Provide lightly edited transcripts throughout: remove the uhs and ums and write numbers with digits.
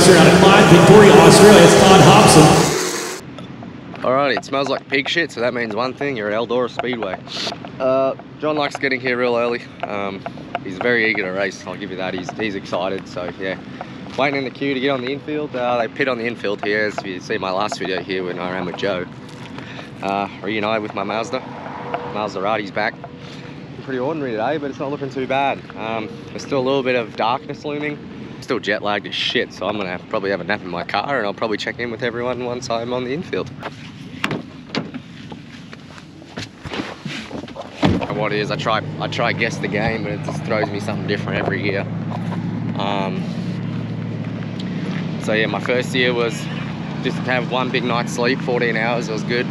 racer out of Clyde, Victoria, Australia. It's Todd Hobson. Alrighty, it smells like pig shit, so that means one thing, you're at Eldora Speedway. John likes getting here real early. He's very eager to race, I'll give you that. He's excited, so yeah. Waiting in the queue to get on the infield. They pit on the infield here, as you see my last video here when I ran with Joe. Reunited with my Maserati's back. Pretty ordinary today, but it's not looking too bad. There's still a little bit of darkness looming. Still jet lagged as shit, so I'm gonna probably have a nap in my car and I'll probably check in with everyone once I'm on the infield. And what it is, I try guess the game, but it just throws me something different every year. So yeah, my first year was just to have one big night's sleep, 14 hours, it was good.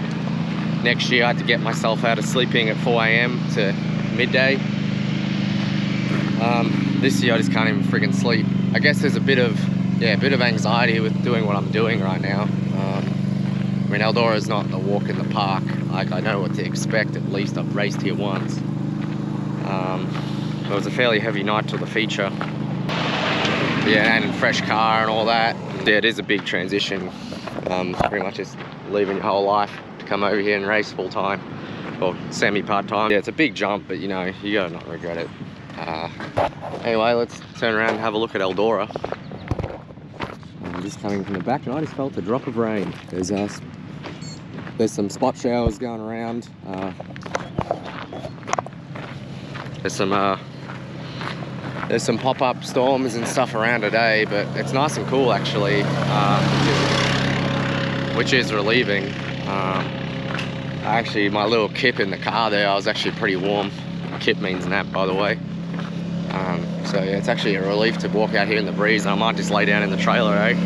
Next year I had to get myself out of sleeping at 4 AM to midday. This year I just can't even friggin' sleep. I guess there's a bit of anxiety with doing what I'm doing right now. I mean, Eldora is not a walk in the park. Like, I know what to expect, at least I've raced here once. It was a fairly heavy night to the feature. Yeah, and fresh car and all that. Yeah, it is a big transition. Pretty much just leaving your whole life to come over here and race full time. Or semi-part-time. Yeah, it's a big jump, but you know, you gotta not regret it. Anyway, let's turn around and have a look at Eldora. I'm just coming from the back and I just felt a drop of rain. There's some spot showers going around. There's some pop-up storms and stuff around today, but it's nice and cool actually, which is relieving. Actually, my little kip in the car there, I was actually pretty warm. Kip means nap, by the way. So yeah, it's actually a relief to walk out here in the breeze, and I might just lay down in the trailer, eh?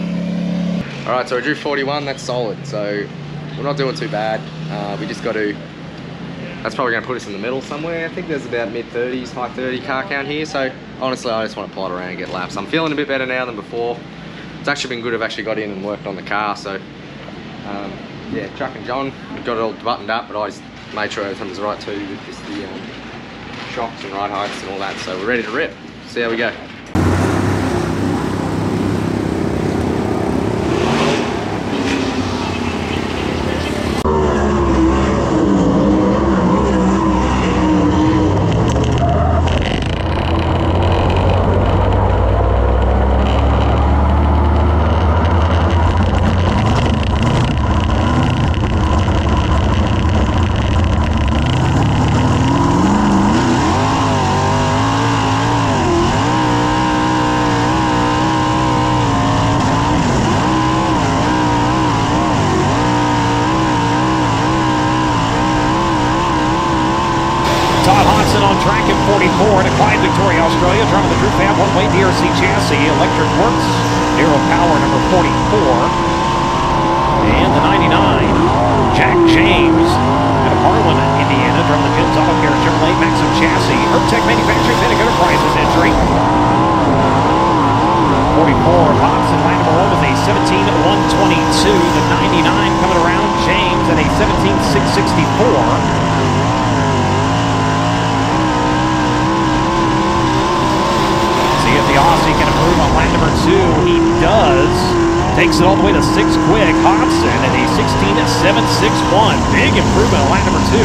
Alright, so I drew 41, that's solid, so we're not doing too bad. We just got to, that's probably going to put us in the middle somewhere. I think there's about mid-30s, high 30 car count here, so honestly I just want to plod around and get laps. I'm feeling a bit better now than before. It's actually been good, I've actually got in and worked on the car, so yeah, Chuck and John got it all buttoned up, but I just made sure everything was right too, with just the shocks and ride heights and all that, so we're ready to rip. See how we go. On track at 44 to Clyde, Victoria, Australia. Driving the Drew Fab one-way DRC chassis, electric works, Aero Power number 44. And the 99, Jack James out of Harlan, Indiana. Driving the Jones Auto Care Chevrolet Maxim chassis. Hertech Manufacturing, Bennett Enterprises entry. 44 Hobson, line number 1 with a 17.122. The 99 coming around, James at a 17.664. The Aussie can improve on lap number 2. He does. Takes it all the way to 6 quick. Hobson at a 16.761. Big improvement on lap number 2.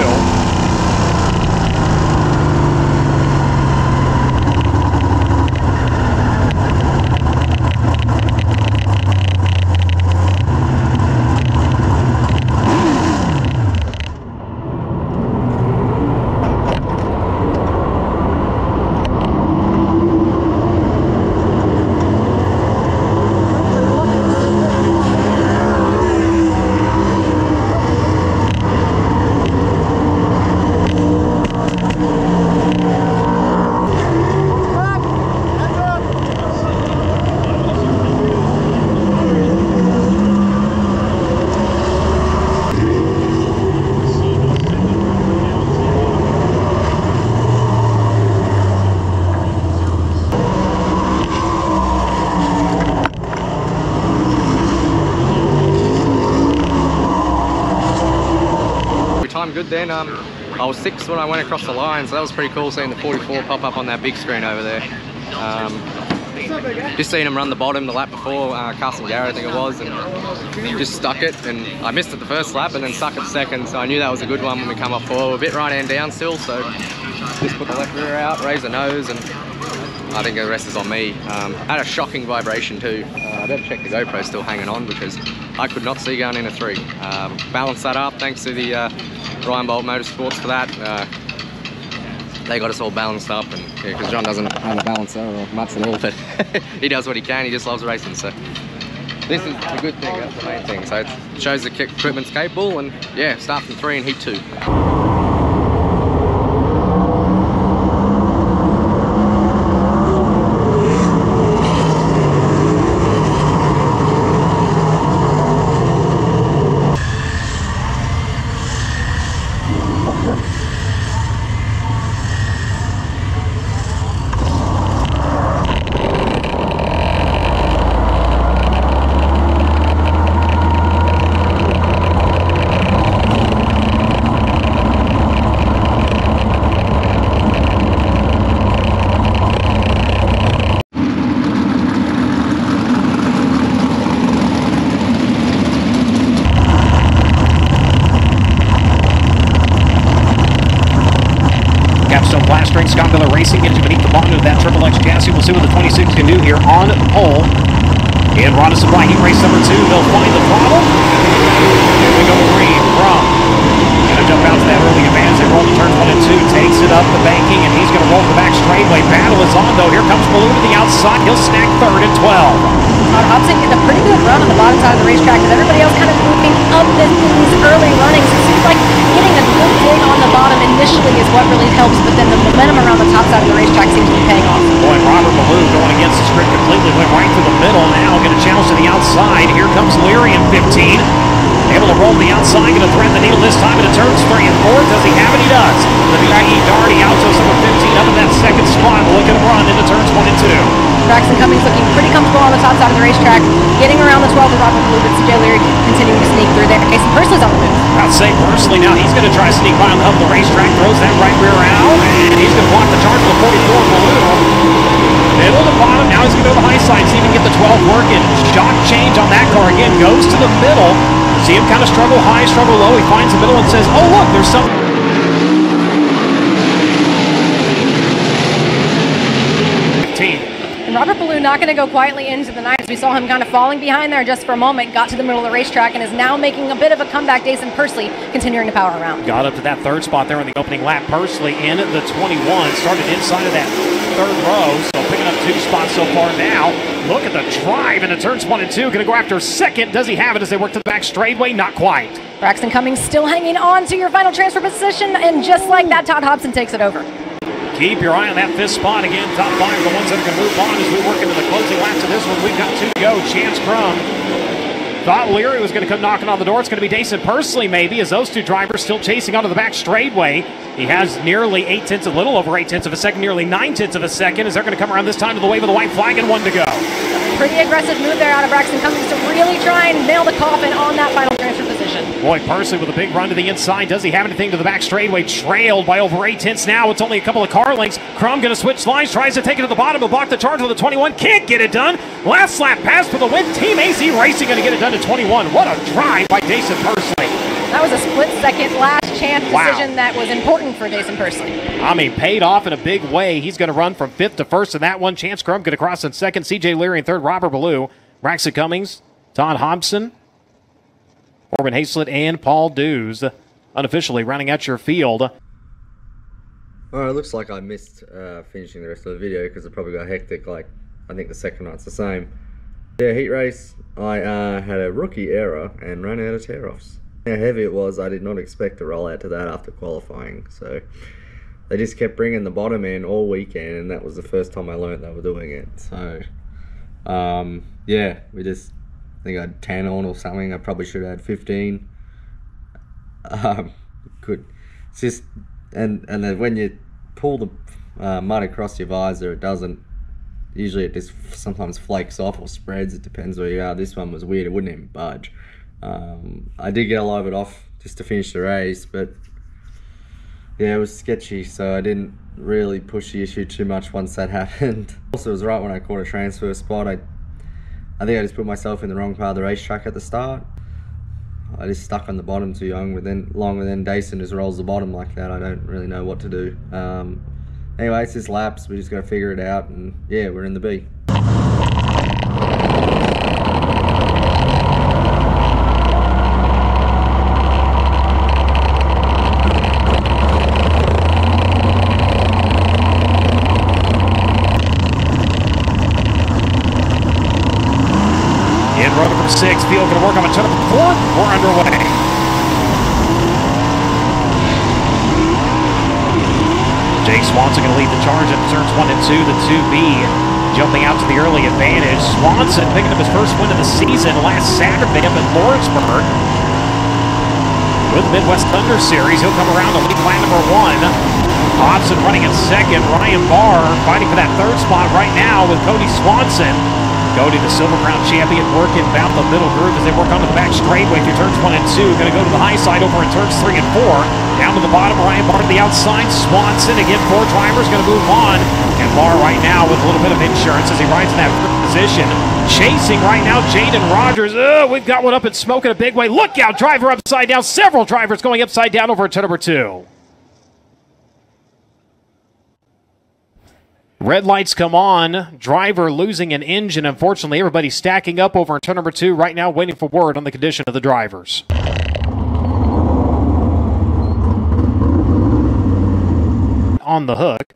Time good then. I was 6 when I went across the line, so that was pretty cool seeing the 44 pop up on that big screen over there. Just seen him run the bottom the lap before, Carson Garrett I think it was, and just stuck it, and I missed it the first lap and then stuck it second, so I knew that was a good one when we come up forward. A bit right hand down still, so just put the left rear out, raise the nose, and I think the rest is on me. Had a shocking vibration too. I better check the GoPro still hanging on because I could not see going into 3. Balanced that up, thanks to the Ryan Bolt Motorsports for that. They got us all balanced up, and because John doesn't have a balancer or much at all, but he does what he can. He just loves racing, so this is a good thing. That's the main thing. So it shows the equipment's capable, and yeah, start from 3 in heat 2. Scott Miller Racing gets you beneath the bonnet of that Triple X chassis. We'll see what the 26 can do here on the pole. And Ron Supply Heat Race number 2. They'll find the throttle. Here we go, green from. Gonna jump out to that early advance. They roll to turn 1 and 2. Takes it up the banking, and he's gonna roll to the back straightaway. Battle is on though. Here comes Balloon to the outside. He'll snag 3rd and 12. Todd Hobson getting a pretty good run on the bottom side of the racetrack with everybody else kind of moving up in these early runnings. It seems like getting a good dig on the bottom initially is what really helps, but then the momentum around the top side of the racetrack seems to be paying off. Boy, Robert Balloon going against the script completely, went right through the middle. Now going to challenge to the outside. Here comes Leary in 15. Able to roll to the outside, going to thread the needle this time into turns 3 and 4. Does he have it? He does. The BIE Darty Altos number 15 up in that second spot. Looking to run into turns 1 and 2. Braxton Cummings looking pretty comfortable on the top side of the racetrack, getting around the 12 with Robert Balloon, but CJ Leary continuing to sneak through there. Jason Pursley's on the move. I'd say Pursley now, he's going to try to sneak by on the hub of the racetrack, throws that right rear out, and he's going to block the charge for the 44 Balloon. Middle to bottom, now he's going to go to the high side, see if he can get the 12 working. Shock change on that car again, goes to the middle. See him kind of struggle high, struggle low. He finds the middle and says, oh look, there's some. And Robert Balloon not going to go quietly into the night. We saw him kind of falling behind there just for a moment, got to the middle of the racetrack, and is now making a bit of a comeback. Jason Pursley continuing to power around. Got up to that 3rd spot there on the opening lap. Pursley in the 21, started inside of that 3rd row, so picking up 2 spots so far now. Look at the drive into turns 1 and 2. Going to go after 2nd. Does he have it as they work to the back straightaway? Not quite. Braxton Cummings still hanging on to your final transfer position, and just like that, Todd Hobson takes it over. Keep your eye on that 5th spot again. Top 5 are the ones that can move on as we work into the closing laps of this one. We've got 2 to go. Chance Crum thought Leary was going to come knocking on the door. It's going to be Jason Pursley maybe, as those 2 drivers still chasing onto the back straightway. He has nearly 8/10, a little over 8/10 of a second, nearly 9/10 of a second, as they're going to come around this time to the wave of the white flag and 1 to go. Pretty aggressive move there out of Braxton Cummings to really try and nail the coffin on that final transfer position. Boy, Pursley with a big run to the inside. Does he have anything to the back straightaway? Trailed by over 8/10 now. It's only a couple of car lengths. Crum going to switch lines, tries to take it to the bottom, but block the charge with the 21. Can't get it done. Last lap pass for the win. Team AC Racing going to get it done to 21. What a drive by Jason Pursley. That was a split-second last chance decision that was important for Jason Pursley. I mean, paid off in a big way. He's going to run from 5th to 1st in that one. Chance Crum going to cross in 2nd. CJ Leary in 3rd. Robert Ballou, Braxton Cummings, Todd Hobson, Corbin Hazlett, and Paul Dews unofficially rounding out your field. Alright, looks like I missed finishing the rest of the video because it probably got hectic. Like, I think the second night's the same. Yeah, heat race, I had a rookie error and ran out of tear-offs. How heavy it was, I did not expect to roll out to that after qualifying. So they just kept bringing the bottom in all weekend, and that was the first time I learned they were doing it. So yeah, I think I had 10 on or something. I probably should have had 15. It's just, and then when you pull the mud across your visor, it doesn't. Usually it just sometimes flakes off or spreads. It depends where you are. This one was weird. It wouldn't even budge. I did get a lot of it off just to finish the race, but Yeah, it was sketchy, so I didn't really push the issue too much once that happened. Also, it was right when I caught a transfer spot. I think I just put myself in the wrong part of the racetrack at the start. I just stuck on the bottom too long, but then Dayson just rolls the bottom like that. I don't really know what to do. Anyway, it's just laps. We just got to figure it out, and yeah, we're in the B. In row number 6, field going to work on a turn number 4. We're underway. Jake Swanson going to lead the charge at turns 1 and 2. The 2B jumping out to the early advantage. Swanson picking up his first win of the season last Saturday up in Lawrenceburg. With the Midwest Thunder Series, he'll come around to lead lap number 1. Thompson running in second. Ryan Barr fighting for that third spot right now with Cody Swanson. Cody, the Silver Crown champion, working about the middle groove as they work onto the back straightaway through turns 1 and 2. Going to go to the high side over in turns 3 and 4. Down to the bottom, Ryan Barr to the outside. Swanson, again, 4 drivers going to move on. And Barr right now with a little bit of insurance as he rides in that position. Chasing right now, Jaden Rogers. We've got one up in smoke in a big way. Look out, driver upside down. Several drivers going upside down over in turn number 2. Red lights come on, driver losing an engine. Unfortunately, everybody's stacking up over in turn number 2 right now, waiting for word on the condition of the drivers. On the hook.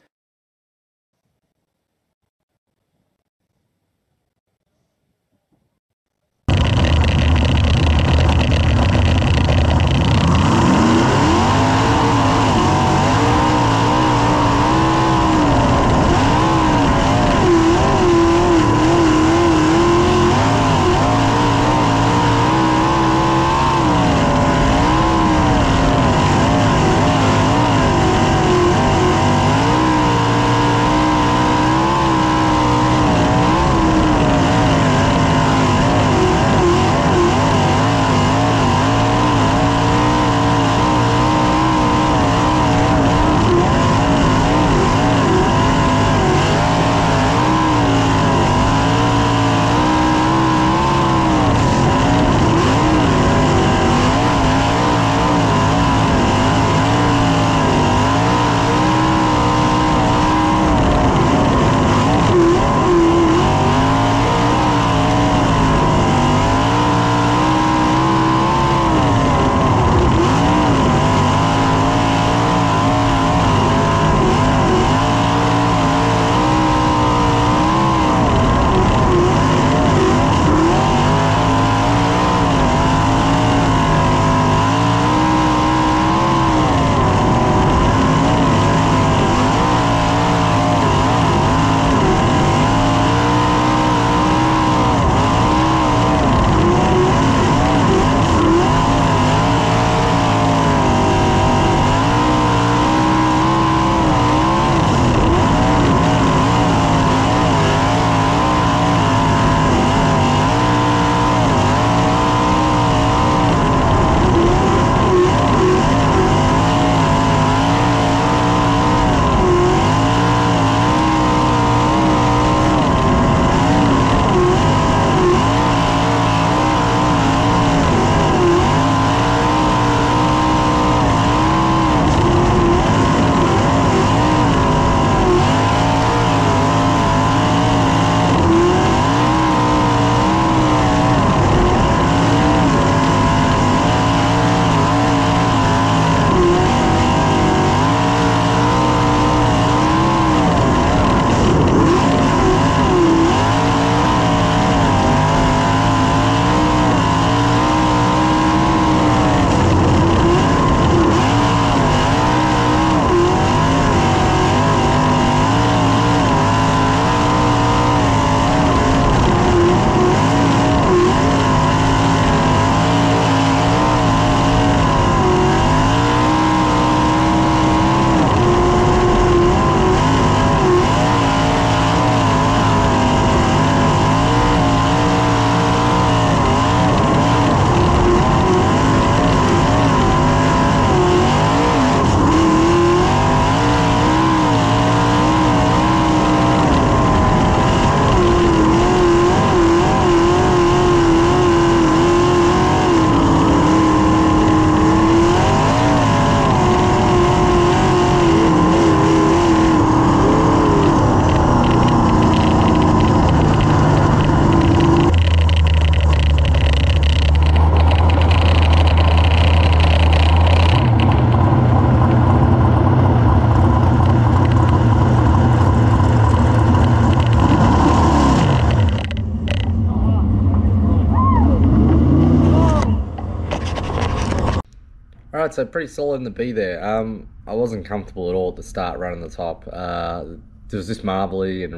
Alright, so pretty solid in the B there. I wasn't comfortable at all at the start running the top. There was just marbly and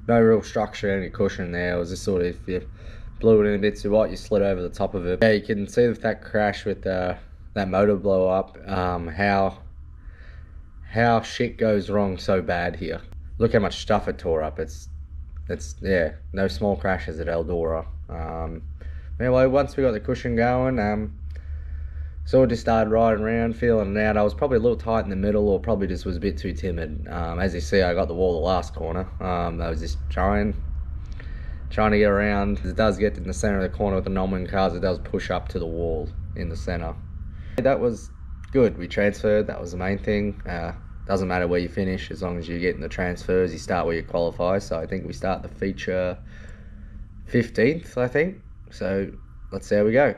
no real structure, any cushion there. It was just sort of, if you blew it in a bit too hot, you slid over the top of it. Yeah, you can see with that crash with that motor blow up, how shit goes wrong so bad here. Look how much stuff it tore up. It's yeah, no small crashes at Eldora. Anyway, once we got the cushion going, so I just started riding around, feeling it out. I was probably a little tight in the middle, or probably just was a bit too timid. As you see, I got the wall the last corner. I was just trying to get around. It does get in the center of the corner with the non-wing cars. It does push up to the wall in the center. That was good. We transferred. That was the main thing. Doesn't matter where you finish, as long as you get in the transfers. You start where you qualify. So I think we start the feature 15th, I think. So let's see how we go.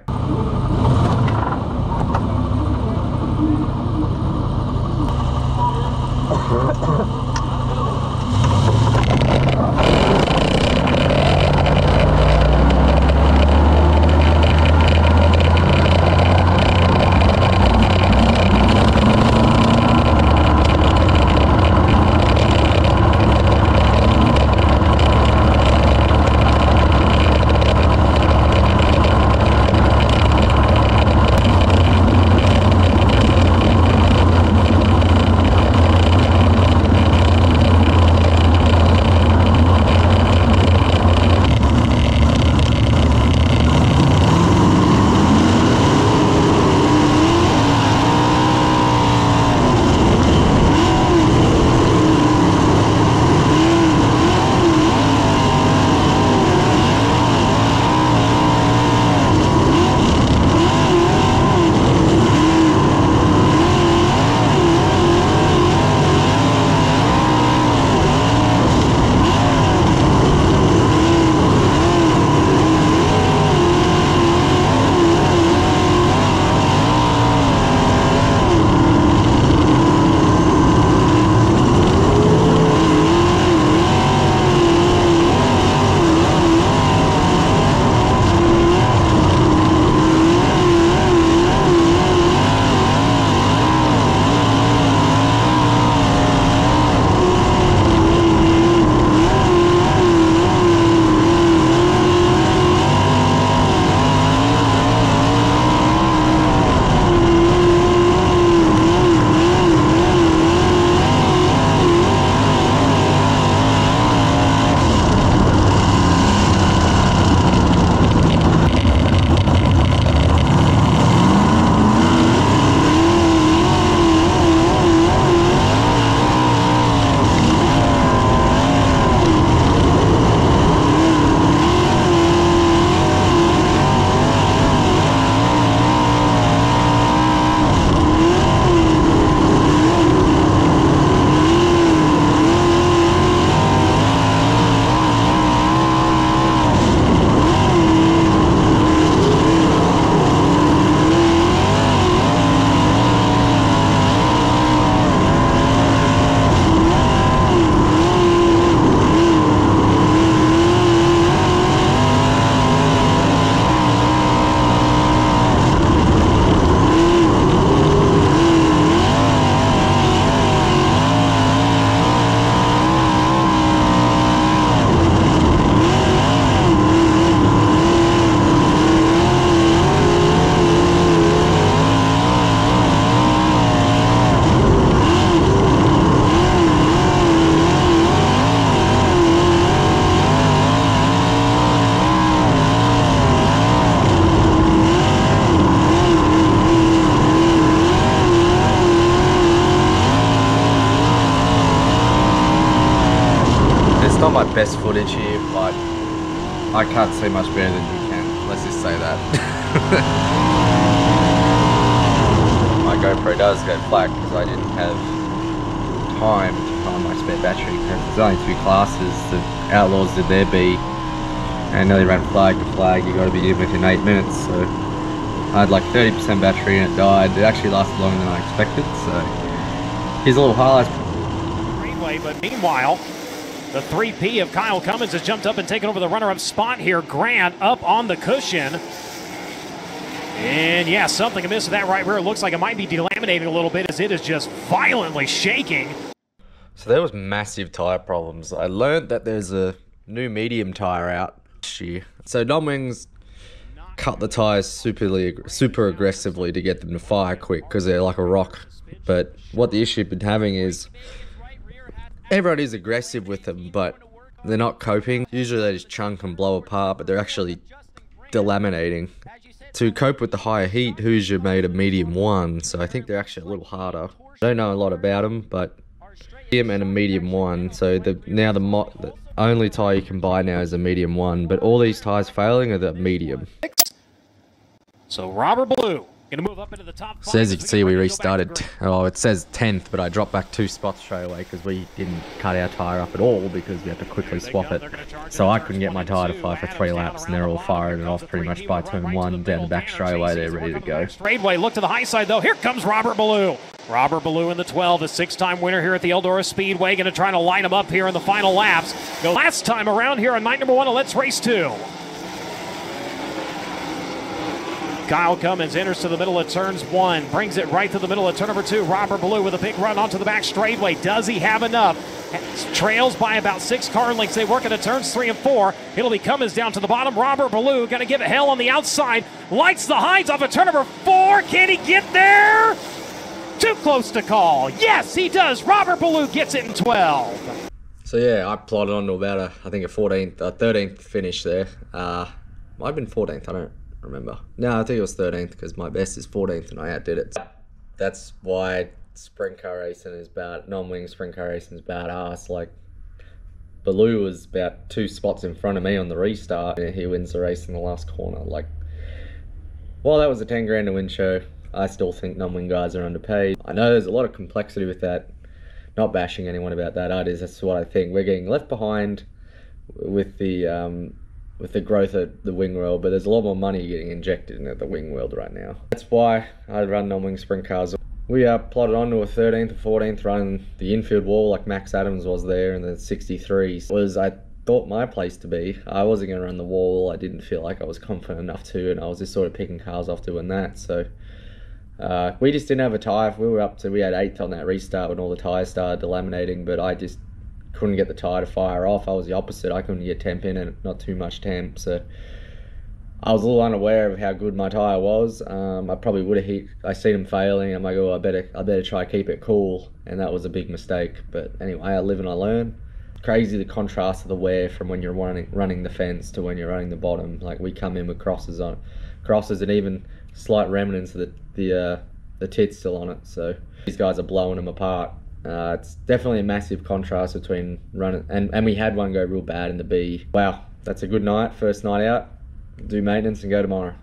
not my best footage here, but I can't see much better than you can. Let's just say that. My GoPro does go flat because I didn't have time to find my spare battery. There's only 2 classes. The Outlaws did their B and nearly ran flag to flag. You got to be in within 8 minutes. So I had like 30% battery and it died. It actually lasted longer than I expected. So here's a little highlights. Greenway, but meanwhile, the 3P of Kyle Cummins has jumped up and taken over the runner-up spot here. Grant up on the cushion. And yeah, something amiss with that right rear. It looks like it might be delaminating a little bit as it is just violently shaking. So there was massive tyre problems. I learned that there's a new medium tyre out this year. So non-wings cut the tyres super aggressively to get them to fire quick because they're like a rock. But what the issue been having is everyone is aggressive with them, but they're not coping. Usually they just chunk and blow apart, but they're actually delaminating. To cope with the higher heat, Hoosier made a medium 1, so I think they're actually a little harder. I don't know a lot about them, but medium and a medium 1. So the only tyre you can buy now is a medium 1, but all these tyres failing are the medium. So Robert Blue going to move up into the top 5. So as you can see, we restarted. Oh, it says 10th, but I dropped back 2 spots straight away because we didn't cut our tyre up at all because we had to quickly swap it. So I couldn't get my tyre to fire for 3 laps, and they're all firing it off pretty much by turn 1 down the back straightaway. They're ready to go. Straightaway, look to the high side though. Here comes Robert Ballou. Robert Ballou in the 12, the 6-time winner here at the Eldora Speedway. Going to try to line him up here in the final laps. The last time around here on night number 1 of Let's Race 2. Kyle Cummins enters to the middle of turns 1, brings it right to the middle of turn number 2. Robert Ballou with a big run onto the back straightaway. Does he have enough? Trails by about 6 car lengths. They work into turns 3 and 4. It'll be Cummins down to the bottom. Robert Ballou going to give it hell on the outside. Lights the hides off of turn number 4. Can he get there? Too close to call. Yes, he does. Robert Ballou gets it in 12. So yeah, I plodded on to about a 13th finish there. Might have been 14th, I don't remember. No, I think it was 13th because my best is 14th and I outdid it. That's why sprint car racing is bad. Non-wing sprint car racing is badass. Like, Ballou was about 2 spots in front of me on the restart and he wins the race in the last corner. Like, while that was a 10 grand to win show, I still think non-wing guys are underpaid. I know there's a lot of complexity with that. Not bashing anyone about that. That's what I think. We're getting left behind with the growth of the wing world, but there's a lot more money getting injected into the wing world right now. That's why I run non-wing sprint cars. We plotted on to a 13th or 14th running the infield wall like Max Adams was there in the 63s. I thought my place to be. I wasn't going to run the wall. I didn't feel like I was confident enough to, and I was just sort of picking cars off doing that. So we just didn't have a tyre. We had 8th on that restart when all the tyres started delaminating, but I just couldn't get the tyre to fire off. I was the opposite. I couldn't get temp in and not too much temp, so I was a little unaware of how good my tyre was. I probably would have hit. I seen him failing. I'm like, oh, I better try to keep it cool, and that was a big mistake. But anyway, I live and I learn. Crazy the contrast of the wear from when you're running the fence to when you're running the bottom. Like, we come in with crosses and even slight remnants of the tits still on it. So these guys are blowing them apart. It's definitely a massive contrast between running and we had one go real bad in the B. Wow, that's a good night, first night out. Do maintenance and go tomorrow.